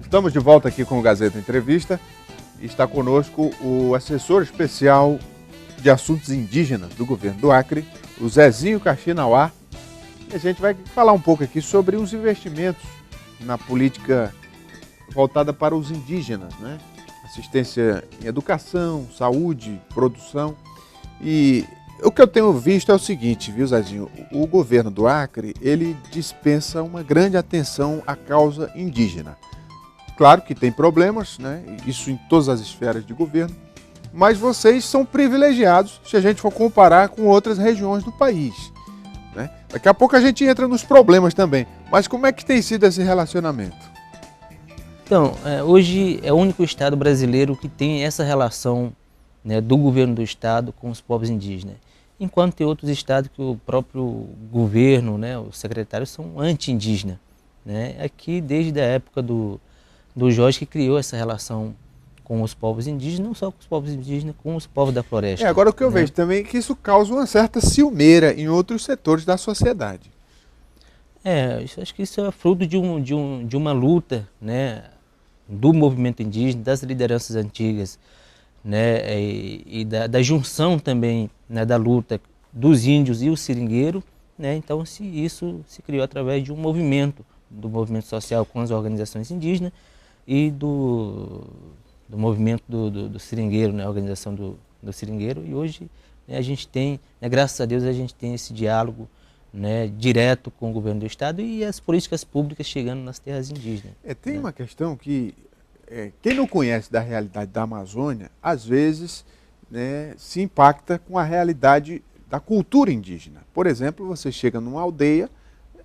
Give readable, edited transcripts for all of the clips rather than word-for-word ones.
Estamos de volta aqui com o Gazeta Entrevista. Está conosco o assessor especial de assuntos indígenas do governo do Acre, o Zezinho Kaxinawá. E a gente vai falar um pouco aqui sobre os investimentos na política voltada para os indígenas, né? Assistência em educação, saúde, produção. E o que eu tenho visto é o seguinte, viu, Zezinho? O governo do Acre, ele dispensa uma grande atenção à causa indígena. Claro que tem problemas, né? Isso em todas as esferas de governo, mas vocês são privilegiados se a gente for comparar com outras regiões do país, né? Daqui a pouco a gente entra nos problemas também, mas como é que tem sido esse relacionamento? Então, hoje é o único estado brasileiro que tem essa relação, né, do governo do estado com os povos indígenas, enquanto tem outros estados que o próprio governo, né, os secretários são anti-indígenas, né? Aqui desde a época do Jorge, que criou essa relação com os povos indígenas, não só com os povos indígenas, com os povos da floresta. Agora o que eu vejo também é que isso causa uma certa ciumeira em outros setores da sociedade. Acho que isso é fruto de uma luta, né, do movimento indígena, das lideranças antigas, né, e da junção também, né, da luta dos índios e o seringueiro, né? Então isso se criou através de um movimento, do movimento social com as organizações indígenas e do movimento do seringueiro, né, a organização do seringueiro. E hoje, né, a gente tem, né, graças a Deus, a gente tem esse diálogo, né, direto com o governo do estado e as políticas públicas chegando nas terras indígenas. Tem, né? uma questão que quem não conhece da realidade da Amazônia, às vezes, né, se impacta com a realidade da cultura indígena. Por exemplo, você chega numa aldeia,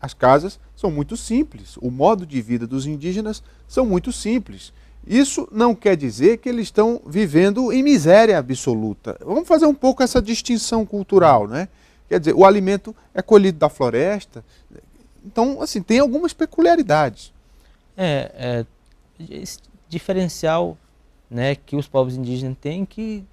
as casas são muito simples, o modo de vida dos indígenas são muito simples. Isso não quer dizer que eles estão vivendo em miséria absoluta. Vamos fazer um pouco essa distinção cultural, né? Quer dizer, o alimento é colhido da floresta, então, assim, tem algumas peculiaridades. Esse diferencial, né, que os povos indígenas têm, que,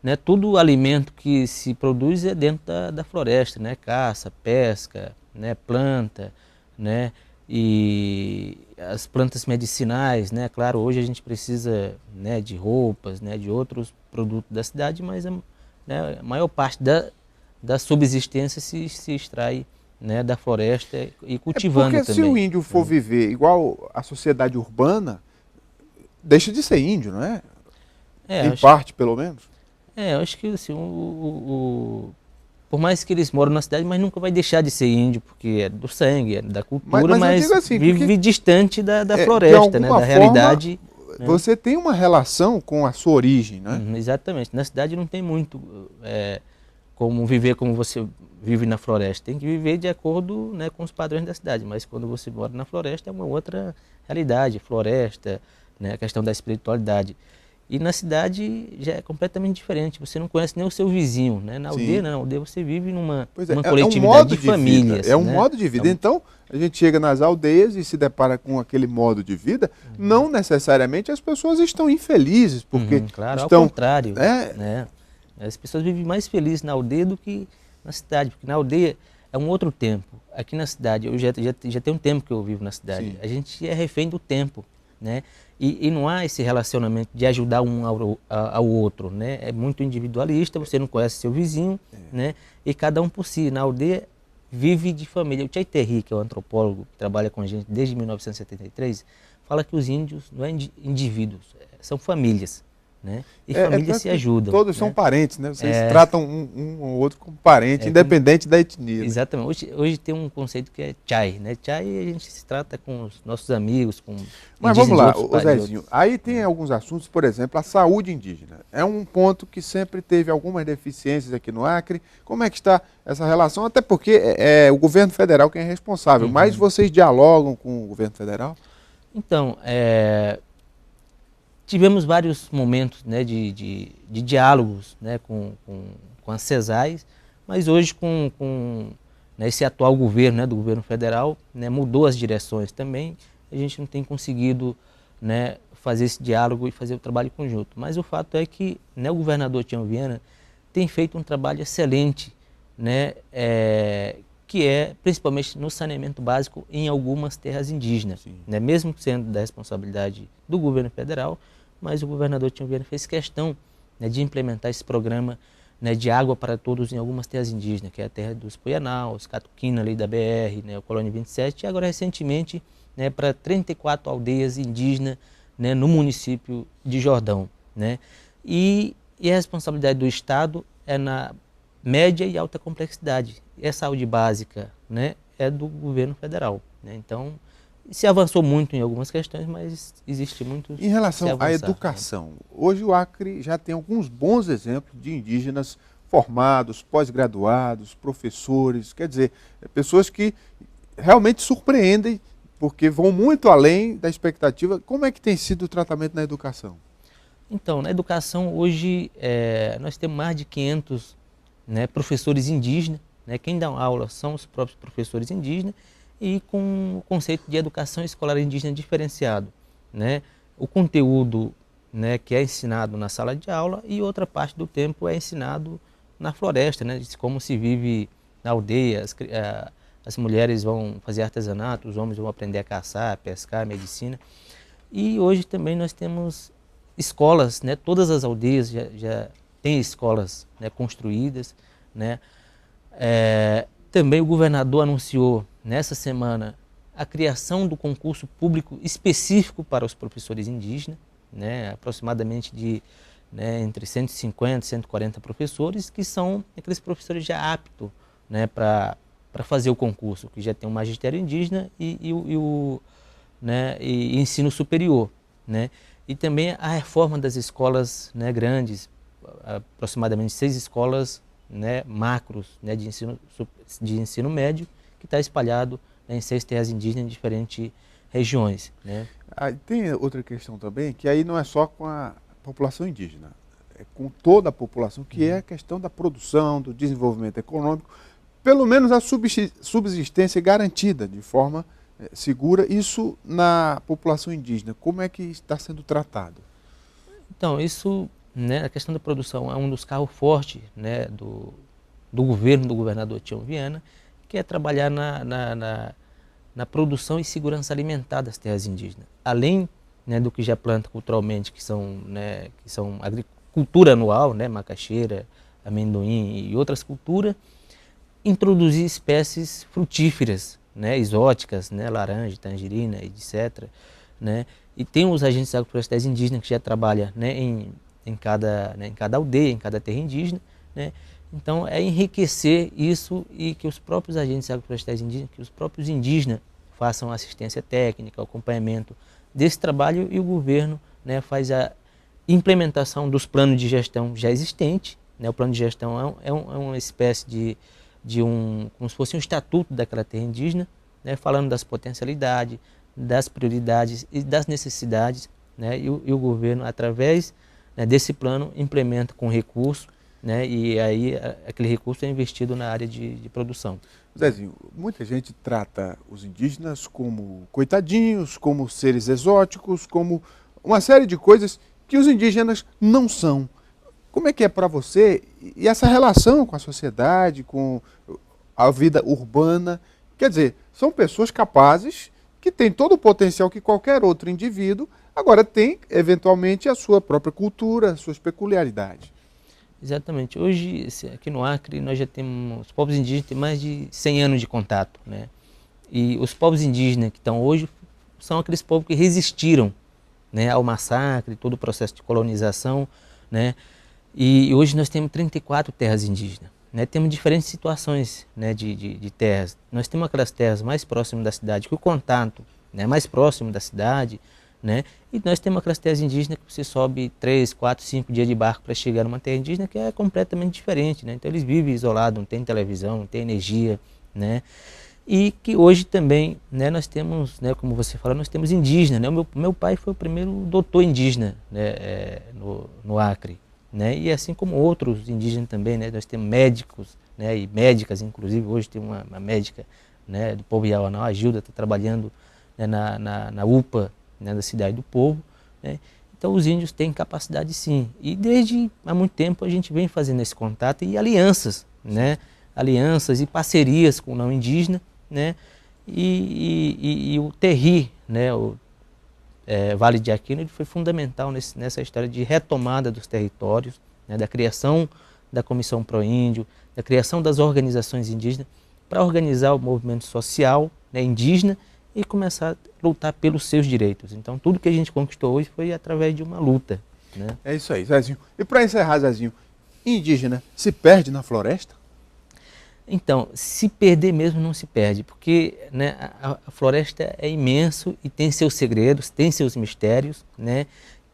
né, todo alimento que se produz é dentro da floresta, né? Caça, pesca, né, planta, né, e as plantas medicinais, né? Claro, hoje a gente precisa, né, de roupas, né, de outros produtos da cidade, mas né, a maior parte da subsistência se extrai, né, da floresta e cultivando porque também. Se o índio for viver igual a sociedade urbana, deixa de ser índio, não é? Em parte, pelo menos. Eu acho que assim, por mais que eles moram na cidade, mas nunca vai deixar de ser índio, porque é do sangue, é da cultura, mas assim, vive distante da floresta, né, da realidade. Você tem uma relação com a sua origem, né? Exatamente. Na cidade não tem muito como viver como você vive na floresta. Tem que viver de acordo, né, com os padrões da cidade, mas quando você mora na floresta é uma outra realidade, floresta, né, a questão da espiritualidade. E na cidade já é completamente diferente, você não conhece nem o seu vizinho, né? Na aldeia não, na aldeia você vive numa coletividade de famílias. É um modo de vida. Então, a gente chega nas aldeias e se depara com aquele modo de vida, não necessariamente as pessoas estão infelizes, porque claro, estão... ao contrário, né? As pessoas vivem mais felizes na aldeia do que na cidade, porque na aldeia é um outro tempo. Aqui na cidade, eu já tem um tempo que eu vivo na cidade, Sim. A gente é refém do tempo, né? E não há esse relacionamento de ajudar um ao outro, né? É muito individualista, você não conhece seu vizinho, né? E cada um por si. Na aldeia vive de família. O Tchai Terry, que é um antropólogo que trabalha com a gente desde 1973, fala que os índios não são indivíduos, são famílias, né? E famílias se ajudam. Todos são parentes, né? Vocês tratam um ou outro como parente, independente da etnia. Exatamente. Hoje tem um conceito que é Chai, né? Chai a gente se trata com os nossos amigos, com Mas vamos lá, Zezinho, aí tem alguns assuntos, por exemplo, a saúde indígena. É um ponto que sempre teve algumas deficiências aqui no Acre. Como é que está essa relação? Até porque é o governo federal quem é responsável, mas vocês dialogam com o governo federal? Então, tivemos vários momentos, né, de diálogos, né, com as CESAIs, mas hoje né, esse atual governo, né, do governo federal, né, mudou as direções também, a gente não tem conseguido, né, fazer esse diálogo e fazer o trabalho conjunto. Mas o fato é que, né, o governador Tião Viana tem feito um trabalho excelente, né, que é principalmente no saneamento básico em algumas terras indígenas, né? Mesmo sendo da responsabilidade do governo federal, mas o governador Tião Viana fez questão, né, de implementar esse programa, né, de água para todos em algumas terras indígenas, que é a terra dos Puianaus, Catuquina, ali da BR, né, o Colônia 27, e agora recentemente, né, para 34 aldeias indígenas, né, no município de Jordão, né? E a responsabilidade do Estado é na média e alta complexidade. E a saúde básica, né, é do governo federal, né? Então, se avançou muito em algumas questões, mas existe muito Em relação avançar, à educação, hoje o Acre já tem alguns bons exemplos de indígenas formados, pós-graduados, professores, quer dizer, pessoas que realmente surpreendem, porque vão muito além da expectativa. Como é que tem sido o tratamento na educação? Então, na educação hoje nós temos mais de 500, né, professores indígenas, né? Quem dá aula são os próprios professores indígenas, e com o conceito de educação escolar indígena diferenciado, né? O conteúdo, né, que é ensinado na sala de aula, e outra parte do tempo é ensinado na floresta, né, de como se vive na aldeia. As mulheres vão fazer artesanato, os homens vão aprender a caçar, pescar, medicina. E hoje também nós temos escolas, né? Todas as aldeias já têm escolas, né, construídas, né? Também o governador anunciou nessa semana a criação do concurso público específico para os professores indígenas, né? Aproximadamente né, entre 150 e 140 professores, que são aqueles professores já aptos, né, para fazer o concurso, que já tem o magistério indígena né, e ensino superior, né? E também a reforma das escolas, né, grandes, aproximadamente 6 escolas, né, macros, né, de ensino médio, que está espalhado, né, em 6 terras indígenas em diferentes regiões, né? Tem outra questão também, que aí não é só com a população indígena, é com toda a população, que é a questão da produção, do desenvolvimento econômico, pelo menos a subsistência garantida de forma segura. Isso na população indígena, como é que está sendo tratado? Então, isso, né, a questão da produção é um dos carros fortes, né, do governo do governador Tião Viana, que é trabalhar na produção e segurança alimentar das terras indígenas. Além, né, do que já planta culturalmente, que são agricultura anual, né, macaxeira, amendoim e outras culturas, introduzir espécies frutíferas, né, exóticas, né, laranja, tangerina, etc., né? E tem os agentes agroflorestais indígenas que já trabalham, né, em cada aldeia, em cada terra indígena, né? Então é enriquecer isso, e que os próprios agentes agroflorestais indígenas, que os próprios indígenas façam assistência técnica, acompanhamento desse trabalho, e o governo, né, faz a implementação dos planos de gestão já existentes, né? O plano de gestão é uma espécie como se fosse um estatuto daquela terra indígena, né, falando das potencialidades, das prioridades e das necessidades, né, e o governo, através, né, desse plano, implementa com recurso, né, e aí aquele recurso é investido na área de produção. Zezinho, muita gente trata os indígenas como coitadinhos, como seres exóticos, como uma série de coisas que os indígenas não são. Como é que é para você e essa relação com a sociedade, com a vida urbana? Quer dizer, são pessoas capazes, que têm todo o potencial que qualquer outro indivíduo, agora tem, eventualmente, a sua própria cultura, as suas peculiaridades. Exatamente. Hoje, aqui no Acre, nós já temos, os povos indígenas têm mais de 100 anos de contato, né? E os povos indígenas que estão hoje são aqueles povos que resistiram, né, ao massacre, todo o processo de colonização, né? E hoje nós temos 34 terras indígenas, né? Temos diferentes situações, né, de terras. Nós temos aquelas terras mais próximas da cidade, que o contato, né, mais próximo da cidade, né? E nós temos aquelas terras indígenas que você sobe 3, 4, 5 dias de barco para chegar numa terra indígena, que é completamente diferente, né? Então eles vivem isolados, não tem televisão, não tem energia, né? E que hoje também, né, nós temos, né, como você falou, nós temos indígenas, né? O meu pai foi o primeiro doutor indígena, né, no Acre, né? E assim como outros indígenas também, né? Nós temos médicos, né, e médicas, inclusive hoje tem uma médica, né, do povo Iauanau, a Gilda, está trabalhando, né, na UPA, né, da Cidade do Povo, né? Então os índios têm capacidade, sim, e desde há muito tempo a gente vem fazendo esse contato e alianças, né, alianças e parcerias com o não indígena, né? E o Terri, né? O Vale de Aquino, ele foi fundamental nessa história de retomada dos territórios, né? Da criação da Comissão Proíndio, da criação das organizações indígenas, para organizar o movimento social, né, indígena, e começar a lutar pelos seus direitos. Então, tudo que a gente conquistou hoje foi através de uma luta, né? É isso aí, Zezinho. E para encerrar, Zezinho, indígena se perde na floresta? Então, se perder mesmo não se perde, porque, né, a floresta é imenso e tem seus segredos, tem seus mistérios, né,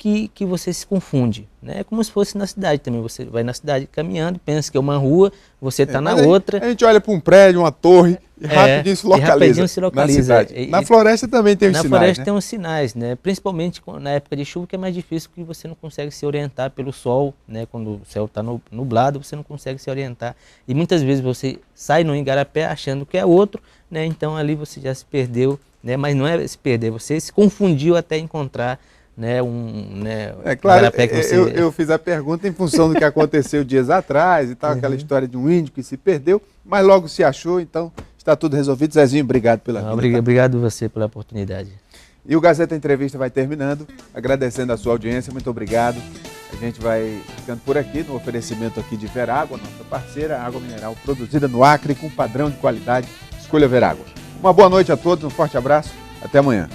que você se confunde, né? É como se fosse na cidade também. Você vai na cidade caminhando, pensa que é uma rua, você está na outra. A gente olha para um prédio, uma torre, e rapidinho se localiza. Rapidinho se localiza. Na cidade. Na floresta também tem os sinais, Na floresta né? tem os sinais, né? Principalmente na época de chuva, que é mais difícil, porque você não consegue se orientar pelo sol, né? Quando o céu está nublado, você não consegue se orientar. E muitas vezes você sai no igarapé achando que é outro, né? Então ali você já se perdeu, né? Mas não é se perder, você se confundiu até encontrar, né, é claro, que eu fiz a pergunta em função do que aconteceu dias atrás e tal, aquela história de um índio que se perdeu, mas logo se achou, então está tudo resolvido. Zezinho, obrigado pela vinda. Obrigado você pela oportunidade. E o Gazeta Entrevista vai terminando, agradecendo a sua audiência, muito obrigado. A gente vai ficando por aqui no oferecimento aqui de Verágua, nossa parceira, água mineral produzida no Acre com padrão de qualidade. Escolha Verágua. Uma boa noite a todos, um forte abraço, até amanhã.